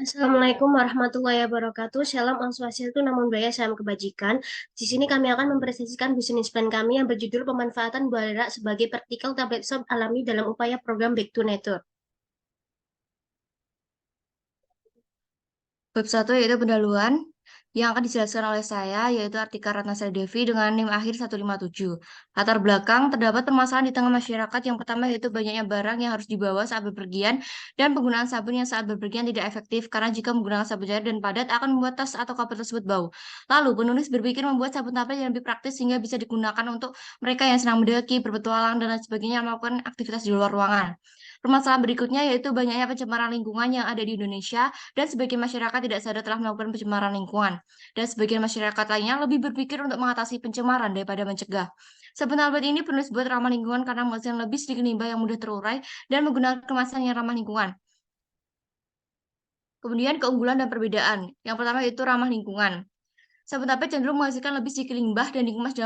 Assalamualaikum warahmatullahi wabarakatuh. Shalom Om Swastiastu, Namo Buddhaya, Salam Kebajikan. Di sini kami akan mempresentasikan bisnis plan kami yang berjudul pemanfaatan buah lera sebagai praktikal tablet shop alami dalam upaya program Back to Nature. Bab 1 yaitu pendahuluan yang akan dijelaskan oleh saya yaitu artikel Ratna Sari Devi dengan NIM akhir 157. Latar belakang terdapat permasalahan di tengah masyarakat. Yang pertama yaitu banyaknya barang yang harus dibawa saat bepergian dan penggunaan sabun yang saat bepergian tidak efektif karena jika menggunakan sabun cair dan padat akan membuat tas atau kapal tersebut bau. Lalu penulis berpikir membuat sabun tablet yang lebih praktis sehingga bisa digunakan untuk mereka yang senang mendaki, berpetualang dan lain sebagainya melakukan aktivitas di luar ruangan. Permasalahan berikutnya yaitu banyaknya pencemaran lingkungan yang ada di Indonesia dan sebagian masyarakat tidak sadar telah melakukan pencemaran lingkungan. Dan sebagian masyarakat lainnya lebih berpikir untuk mengatasi pencemaran daripada mencegah. Sabun tablet ini penulis buat ramah lingkungan karena menghasilkan lebih sedikit limbah yang mudah terurai dan menggunakan kemasan yang ramah lingkungan. Kemudian keunggulan dan perbedaan. Yang pertama yaitu ramah lingkungan. Sabun tablet cenderung menghasilkan lebih sedikit limbah dan dikemas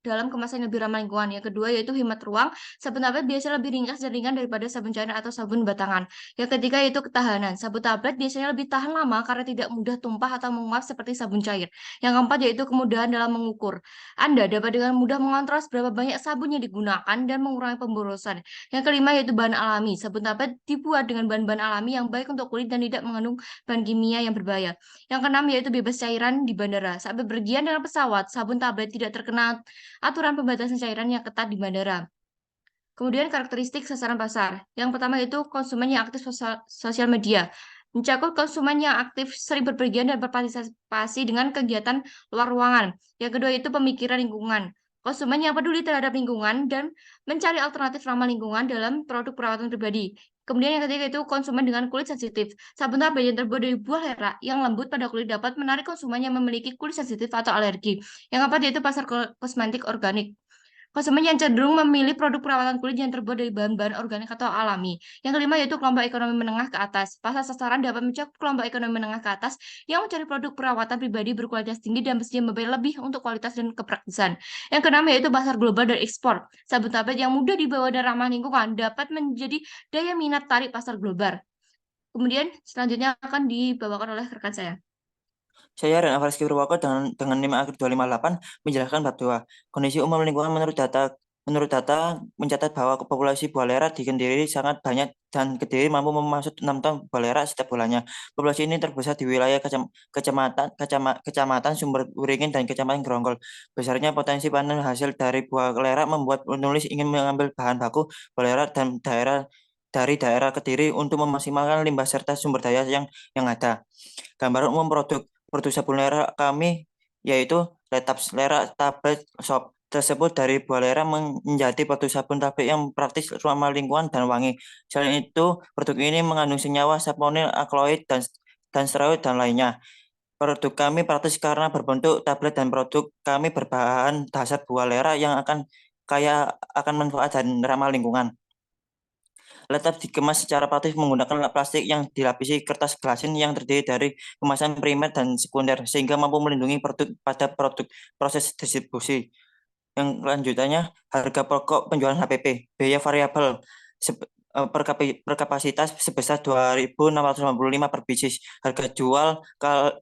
dalam kemasan yang lebih ramah lingkungan. Yang kedua yaitu hemat ruang. Sabun tablet biasanya lebih ringkas dan ringan daripada sabun cair atau sabun batangan. Yang ketiga yaitu ketahanan. Sabun tablet biasanya lebih tahan lama karena tidak mudah tumpah atau menguap seperti sabun cair. Yang keempat yaitu kemudahan dalam mengukur. Anda dapat dengan mudah mengontrol seberapa banyak sabun yang digunakan dan mengurangi pemborosan. Yang kelima yaitu bahan alami. Sabun tablet dibuat dengan bahan-bahan alami yang baik untuk kulit dan tidak mengandung bahan kimia yang berbahaya. Yang keenam yaitu bebas cairan di bandara. Saat bepergian dengan pesawat, sabun tablet tidak terkena aturan pembatasan cairan yang ketat di bandara. Kemudian karakteristik sasaran pasar. Yang pertama yaitu konsumen yang aktif sosial media. Mencakup konsumen yang aktif sering berpergian dan berpartisipasi dengan kegiatan luar ruangan. Yang kedua itu pemikiran lingkungan. Konsumen yang peduli terhadap lingkungan dan mencari alternatif ramah lingkungan dalam produk perawatan pribadi. Kemudian yang ketiga itu konsumen dengan kulit sensitif. Sabun tablet yang terbuat dari buah lera yang lembut pada kulit dapat menarik konsumen yang memiliki kulit sensitif atau alergi. Yang keempat yaitu pasar kosmetik organik. Konsumen yang cenderung memilih produk perawatan kulit yang terbuat dari bahan-bahan organik atau alami. Yang kelima yaitu kelompok ekonomi menengah ke atas. Pasar sasaran dapat mencakup kelompok ekonomi menengah ke atas yang mencari produk perawatan pribadi berkualitas tinggi dan mestinya membayar lebih untuk kualitas dan kepraktisan. Yang keenam yaitu pasar global dan ekspor. Sabun tablet yang mudah dibawa dan ramah lingkungan dapat menjadi daya minat tarik pasar global. Kemudian selanjutnya akan dibawakan oleh rekan saya. Saya Ren Afariski Purwoko dengan NIM akhir 258 menjelaskan bab 2. Kondisi umum lingkungan menurut data mencatat bahwa populasi buah lera di Kediri sangat banyak dan Kediri mampu memasuk 6 ton buah lera setiap bulannya. Populasi ini terbesar di wilayah kecamatan Sumber Uringin dan Kecamatan Grongkol. Besarnya potensi panen hasil dari buah lera membuat penulis ingin mengambil bahan baku buah lera dan dari daerah Kediri untuk memaksimalkan limbah serta sumber daya yang ada. Gambaran umum produk sabun lera kami yaitu Letaps Lera Tablet Shop tersebut dari buah lera menjadi produk sabun tablet yang praktis, ramah lingkungan dan wangi. Selain itu, produk ini mengandung senyawa saponil, akloid dan steroid dan lainnya. Produk kami praktis karena berbentuk tablet dan produk kami berbahan dasar buah lera yang akan manfaat dan ramah lingkungan. Laptop dikemas secara praktis menggunakan plastik yang dilapisi kertas glasin yang terdiri dari kemasan primer dan sekunder sehingga mampu melindungi produk pada proses distribusi. Yang lanjutannya harga pokok penjualan HPP, biaya variabel per kapasitas sebesar 2.655 per biji. Harga jual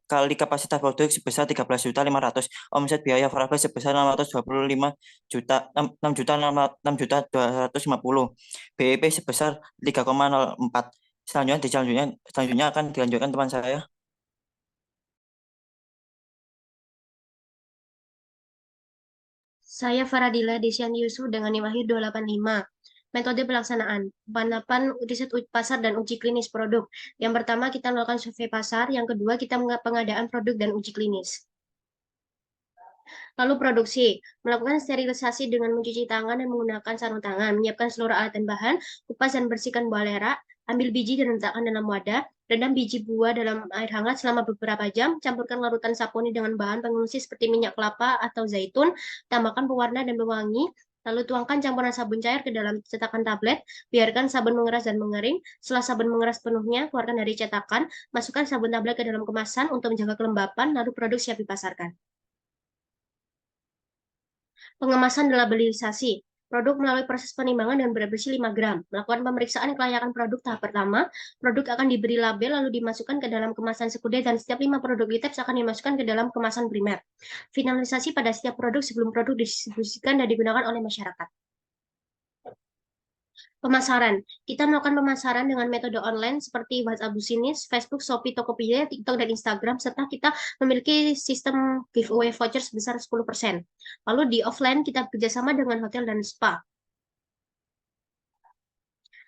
kali kapasitas produk sebesar 13.500. Omset biaya variabel sebesar 625 juta 6 juta 6 juta 250. BIP sebesar 3,04. Selanjutnya akan dilanjutkan teman saya. Saya Faradila Desian Yusuf dengan NIM akhir 285. Metode pelaksanaan, penerapan riset pasar dan uji klinis produk. Yang pertama kita melakukan survei pasar, yang kedua kita pengadaan produk dan uji klinis. Lalu produksi, melakukan sterilisasi dengan mencuci tangan dan menggunakan sarung tangan, menyiapkan seluruh alat dan bahan, kupas dan bersihkan buah lera, ambil biji dan letakkan dalam wadah, rendam biji buah dalam air hangat selama beberapa jam, campurkan larutan saponi dengan bahan pengungsi seperti minyak kelapa atau zaitun, tambahkan pewarna dan pewangi, lalu tuangkan campuran sabun cair ke dalam cetakan tablet, biarkan sabun mengeras dan mengering. Setelah sabun mengeras penuhnya, keluarkan dari cetakan, masukkan sabun tablet ke dalam kemasan untuk menjaga kelembapan, lalu produk siap dipasarkan. Pengemasan dan labelisasi. Produk melalui proses penimbangan dengan berat bersih 5 gram. Melakukan pemeriksaan kelayakan produk tahap pertama, produk akan diberi label lalu dimasukkan ke dalam kemasan sekunder dan setiap 5 produk Liteps akan dimasukkan ke dalam kemasan primer. Finalisasi pada setiap produk sebelum produk didistribusikan dan digunakan oleh masyarakat. Pemasaran. Kita melakukan pemasaran dengan metode online seperti WhatsApp Business, Facebook, Shopee, Tokopedia, TikTok, dan Instagram, serta kita memiliki sistem giveaway voucher sebesar 10%. Lalu di offline kita bekerjasama dengan hotel dan spa.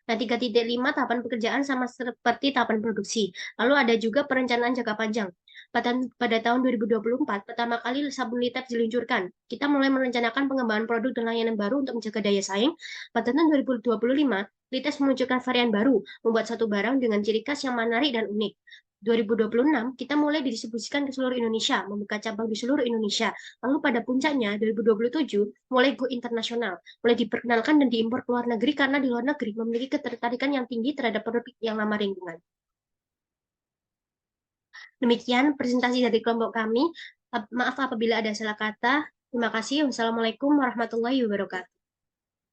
Nah, 3.5 tahapan pekerjaan sama seperti tahapan produksi. Lalu ada juga perencanaan jangka panjang. Pada tahun 2024, pertama kali sabun Liteps diluncurkan. Kita mulai merencanakan pengembangan produk dan layanan baru untuk menjaga daya saing. Pada tahun 2025, Liteps meluncurkan varian baru, membuat satu barang dengan ciri khas yang menarik dan unik. 2026, kita mulai didistribusikan ke seluruh Indonesia, membuka cabang di seluruh Indonesia. Lalu pada puncaknya, 2027, mulai go internasional, mulai diperkenalkan dan diimpor ke luar negeri karena di luar negeri memiliki ketertarikan yang tinggi terhadap produk yang ramah lingkungan. Demikian presentasi dari kelompok kami. Maaf apabila ada salah kata. Terima kasih. Wassalamualaikum warahmatullahi wabarakatuh.